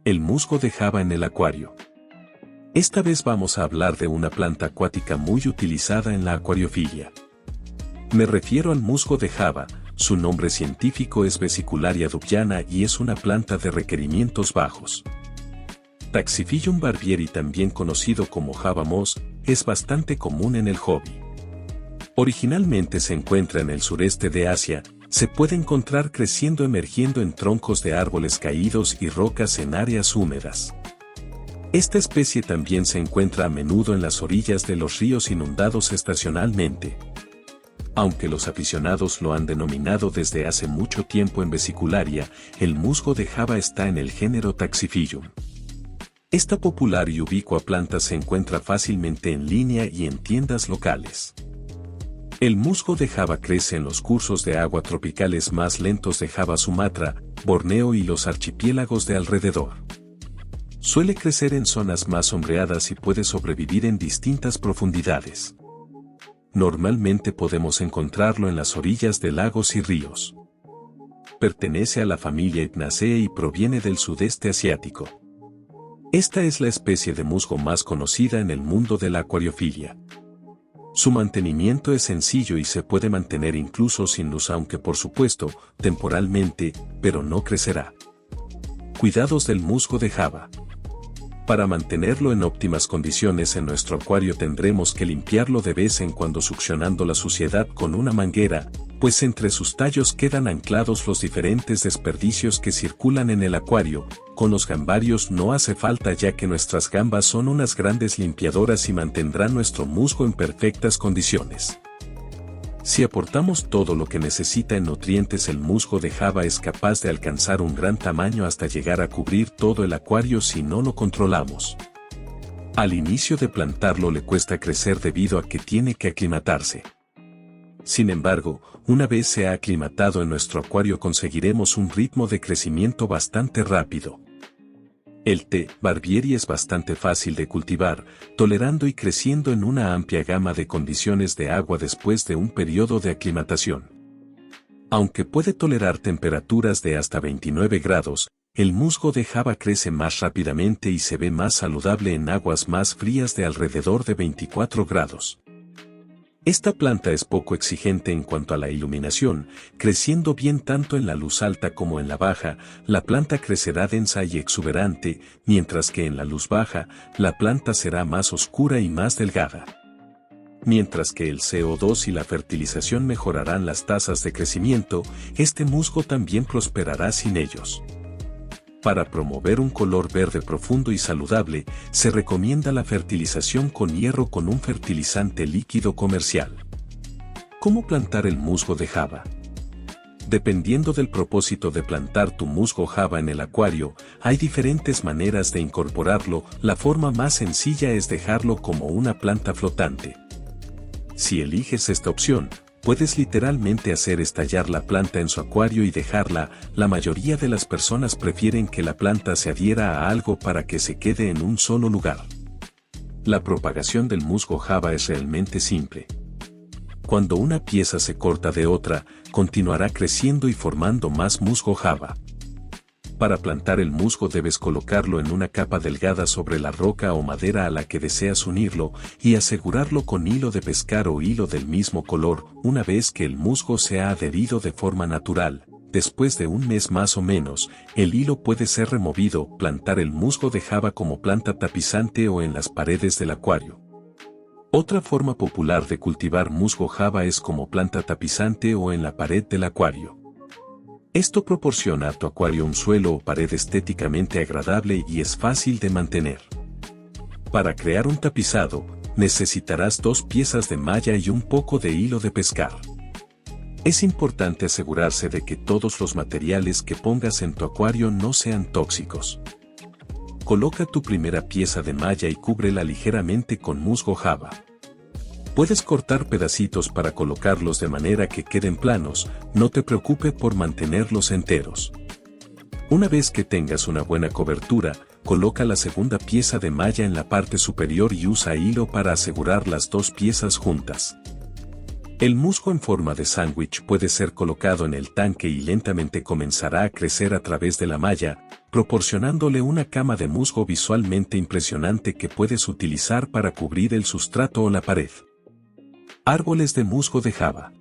El musgo de Java en el acuario. Esta vez vamos a hablar de una planta acuática muy utilizada en la acuariofilia. Me refiero al musgo de Java. Su nombre científico es Vesicularia dubiana y es una planta de requerimientos bajos. Taxiphyllum barbieri, también conocido como Java moss, es bastante común en el hobby. Originalmente se encuentra en el sureste de Asia. Se puede encontrar creciendo emergiendo en troncos de árboles caídos y rocas en áreas húmedas. Esta especie también se encuentra a menudo en las orillas de los ríos inundados estacionalmente. Aunque los aficionados lo han denominado desde hace mucho tiempo en Vesicularia, el musgo de Java está en el género Taxiphyllum. Esta popular y ubicua planta se encuentra fácilmente en línea y en tiendas locales. El musgo de Java crece en los cursos de agua tropicales más lentos de Java, Sumatra, Borneo y los archipiélagos de alrededor. Suele crecer en zonas más sombreadas y puede sobrevivir en distintas profundidades. Normalmente podemos encontrarlo en las orillas de lagos y ríos. Pertenece a la familia Hypnaceae y proviene del sudeste asiático. Esta es la especie de musgo más conocida en el mundo de la acuariofilia. Su mantenimiento es sencillo y se puede mantener incluso sin luz, aunque por supuesto, temporalmente, pero no crecerá. Cuidados del musgo de Java. Para mantenerlo en óptimas condiciones en nuestro acuario tendremos que limpiarlo de vez en cuando succionando la suciedad con una manguera, pues entre sus tallos quedan anclados los diferentes desperdicios que circulan en el acuario. Con los gambarios no hace falta, ya que nuestras gambas son unas grandes limpiadoras y mantendrán nuestro musgo en perfectas condiciones. Si aportamos todo lo que necesita en nutrientes, el musgo de Java es capaz de alcanzar un gran tamaño hasta llegar a cubrir todo el acuario si no lo controlamos. Al inicio de plantarlo le cuesta crecer debido a que tiene que aclimatarse. Sin embargo, una vez se ha aclimatado en nuestro acuario conseguiremos un ritmo de crecimiento bastante rápido. El T. barbieri es bastante fácil de cultivar, tolerando y creciendo en una amplia gama de condiciones de agua después de un periodo de aclimatación. Aunque puede tolerar temperaturas de hasta 29 grados, el musgo de Java crece más rápidamente y se ve más saludable en aguas más frías de alrededor de 24 grados. Esta planta es poco exigente en cuanto a la iluminación, creciendo bien tanto en la luz alta como en la baja. La planta crecerá densa y exuberante, mientras que en la luz baja, la planta será más oscura y más delgada. Mientras que el CO2 y la fertilización mejorarán las tasas de crecimiento, este musgo también prosperará sin ellos. Para promover un color verde profundo y saludable, se recomienda la fertilización con hierro con un fertilizante líquido comercial. ¿Cómo plantar el musgo de Java? Dependiendo del propósito de plantar tu musgo Java en el acuario, hay diferentes maneras de incorporarlo. La forma más sencilla es dejarlo como una planta flotante. Si eliges esta opción, puedes literalmente hacer estallar la planta en su acuario y dejarla. La mayoría de las personas prefieren que la planta se adhiera a algo para que se quede en un solo lugar. La propagación del musgo Java es realmente simple. Cuando una pieza se corta de otra, continuará creciendo y formando más musgo Java. Para plantar el musgo debes colocarlo en una capa delgada sobre la roca o madera a la que deseas unirlo y asegurarlo con hilo de pescar o hilo del mismo color. Una vez que el musgo se ha adherido de forma natural, después de un mes más o menos, el hilo puede ser removido. Plantar el musgo de Java como planta tapizante o en las paredes del acuario. Otra forma popular de cultivar musgo Java es como planta tapizante o en la pared del acuario. Esto proporciona a tu acuario un suelo o pared estéticamente agradable y es fácil de mantener. Para crear un tapizado, necesitarás 2 piezas de malla y un poco de hilo de pescar. Es importante asegurarse de que todos los materiales que pongas en tu acuario no sean tóxicos. Coloca tu primera pieza de malla y cúbrela ligeramente con musgo Java. Puedes cortar pedacitos para colocarlos de manera que queden planos, no te preocupes por mantenerlos enteros. Una vez que tengas una buena cobertura, coloca la segunda pieza de malla en la parte superior y usa hilo para asegurar las 2 piezas juntas. El musgo en forma de sándwich puede ser colocado en el tanque y lentamente comenzará a crecer a través de la malla. proporcionándole una cama de musgo visualmente impresionante que puedes utilizar para cubrir el sustrato o la pared. Árboles de musgo de Java.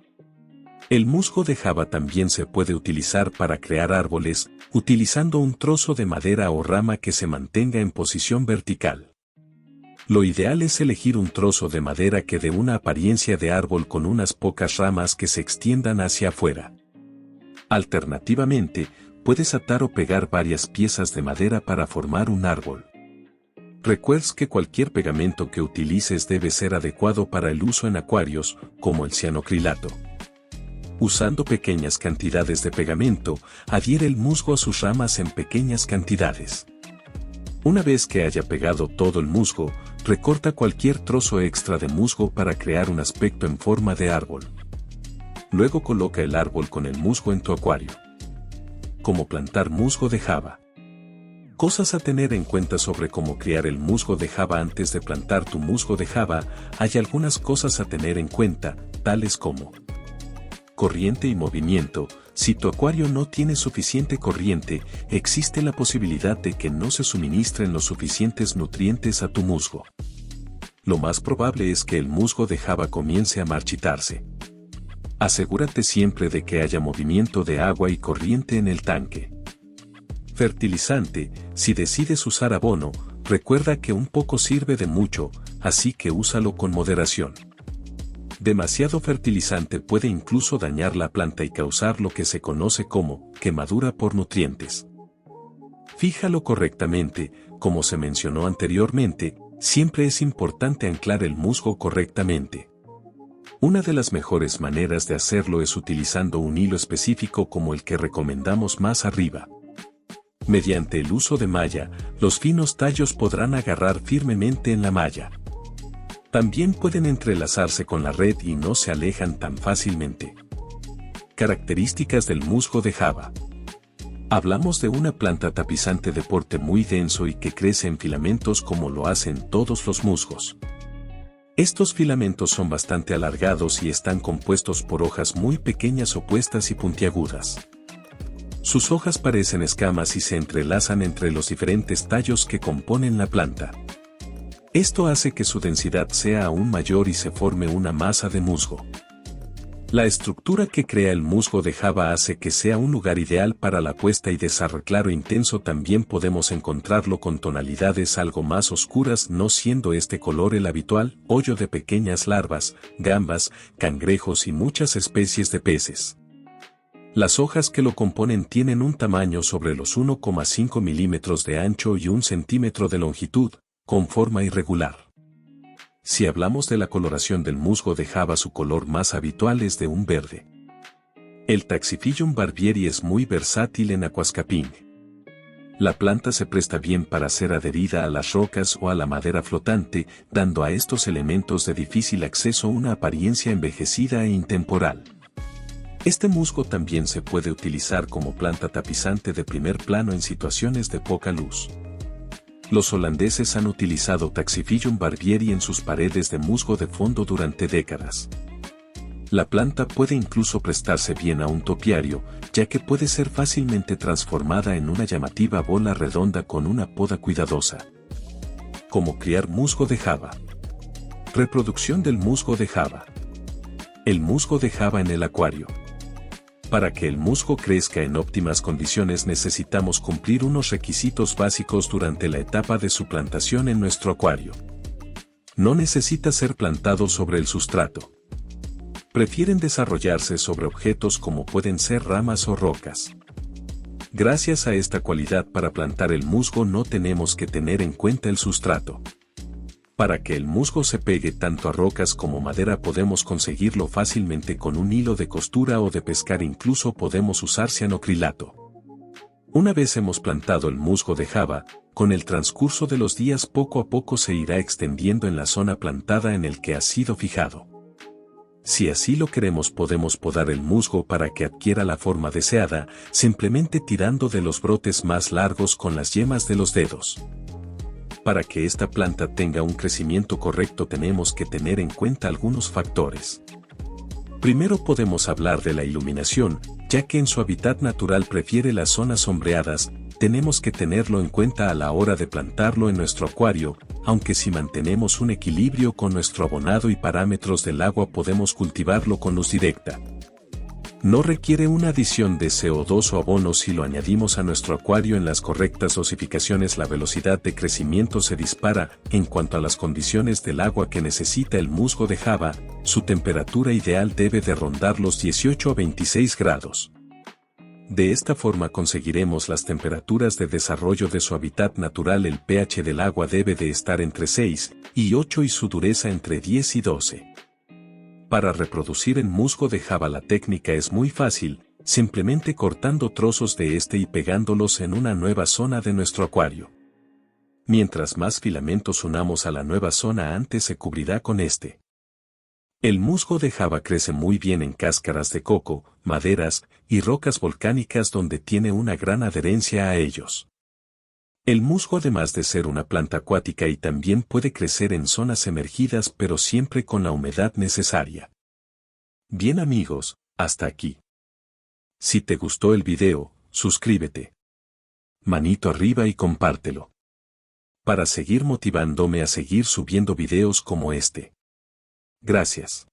El musgo de Java también se puede utilizar para crear árboles, utilizando un trozo de madera o rama que se mantenga en posición vertical. Lo ideal es elegir un trozo de madera que dé una apariencia de árbol con unas pocas ramas que se extiendan hacia afuera. Alternativamente, puedes atar o pegar varias piezas de madera para formar un árbol. Recuerda que cualquier pegamento que utilices debe ser adecuado para el uso en acuarios, como el cianocrilato. Usando pequeñas cantidades de pegamento, adhiere el musgo a sus ramas en pequeñas cantidades. Una vez que haya pegado todo el musgo, recorta cualquier trozo extra de musgo para crear un aspecto en forma de árbol. Luego coloca el árbol con el musgo en tu acuario. Cómo plantar musgo de Java. Cosas a tener en cuenta sobre cómo criar el musgo de Java. Antes de plantar tu musgo de Java, hay algunas cosas a tener en cuenta, tales como corriente y movimiento. Si tu acuario no tiene suficiente corriente, existe la posibilidad de que no se suministren los suficientes nutrientes a tu musgo. Lo más probable es que el musgo de Java comience a marchitarse. Asegúrate siempre de que haya movimiento de agua y corriente en el tanque. Fertilizante. Si decides usar abono, recuerda que un poco sirve de mucho, así que úsalo con moderación. Demasiado fertilizante puede incluso dañar la planta y causar lo que se conoce como quemadura por nutrientes. Fíjalo correctamente. Como se mencionó anteriormente, siempre es importante anclar el musgo correctamente. Una de las mejores maneras de hacerlo es utilizando un hilo específico como el que recomendamos más arriba. Mediante el uso de malla, los finos tallos podrán agarrar firmemente en la malla. También pueden entrelazarse con la red y no se alejan tan fácilmente. Características del musgo de Java. Hablamos de una planta tapizante de porte muy denso y que crece en filamentos como lo hacen todos los musgos. Estos filamentos son bastante alargados y están compuestos por hojas muy pequeñas opuestas y puntiagudas. Sus hojas parecen escamas y se entrelazan entre los diferentes tallos que componen la planta. Esto hace que su densidad sea aún mayor y se forme una masa de musgo. La estructura que crea el musgo de Java hace que sea un lugar ideal para la puesta y desarrollo claro intenso. También podemos encontrarlo con tonalidades algo más oscuras, no siendo este color el habitual. Hoyo de pequeñas larvas, gambas, cangrejos y muchas especies de peces. Las hojas que lo componen tienen un tamaño sobre los 1,5 milímetros de ancho y 1 centímetro de longitud, con forma irregular. Si hablamos de la coloración del musgo de Java, su color más habitual es de un verde. El Taxiphyllum barbieri es muy versátil en aquascaping. La planta se presta bien para ser adherida a las rocas o a la madera flotante, dando a estos elementos de difícil acceso una apariencia envejecida e intemporal. Este musgo también se puede utilizar como planta tapizante de primer plano en situaciones de poca luz. Los holandeses han utilizado Taxiphyllum barbieri en sus paredes de musgo de fondo durante décadas. La planta puede incluso prestarse bien a un topiario, ya que puede ser fácilmente transformada en una llamativa bola redonda con una poda cuidadosa. Cómo criar musgo de Java. Reproducción del musgo de Java. El musgo de Java en el acuario. Para que el musgo crezca en óptimas condiciones necesitamos cumplir unos requisitos básicos durante la etapa de su plantación en nuestro acuario. No necesita ser plantado sobre el sustrato. Prefieren desarrollarse sobre objetos como pueden ser ramas o rocas. Gracias a esta cualidad para plantar el musgo no tenemos que tener en cuenta el sustrato. Para que el musgo se pegue tanto a rocas como madera podemos conseguirlo fácilmente con un hilo de costura o de pescar, incluso podemos usar cianocrilato. Una vez hemos plantado el musgo de Java, con el transcurso de los días poco a poco se irá extendiendo en la zona plantada en el que ha sido fijado. Si así lo queremos podemos podar el musgo para que adquiera la forma deseada, simplemente tirando de los brotes más largos con las yemas de los dedos. Para que esta planta tenga un crecimiento correcto tenemos que tener en cuenta algunos factores. Primero podemos hablar de la iluminación, ya que en su hábitat natural prefiere las zonas sombreadas, tenemos que tenerlo en cuenta a la hora de plantarlo en nuestro acuario, aunque si mantenemos un equilibrio con nuestro abonado y parámetros del agua podemos cultivarlo con luz directa. No requiere una adición de CO2 o abono si lo añadimos a nuestro acuario en las correctas dosificaciones. La velocidad de crecimiento se dispara. En cuanto a las condiciones del agua que necesita el musgo de Java, su temperatura ideal debe de rondar los 18 a 26 grados. De esta forma conseguiremos las temperaturas de desarrollo de su hábitat natural. El pH del agua debe de estar entre 6 y 8 y su dureza entre 10 y 12. Para reproducir en musgo de Java la técnica es muy fácil, simplemente cortando trozos de este y pegándolos en una nueva zona de nuestro acuario. Mientras más filamentos unamos a la nueva zona antes se cubrirá con este. El musgo de Java crece muy bien en cáscaras de coco, maderas y rocas volcánicas donde tiene una gran adherencia a ellos. El musgo además de ser una planta acuática y también puede crecer en zonas emergidas pero siempre con la humedad necesaria. Bien amigos, hasta aquí. Si te gustó el video, suscríbete. Manito arriba y compártelo. Para seguir motivándome a seguir subiendo videos como este. Gracias.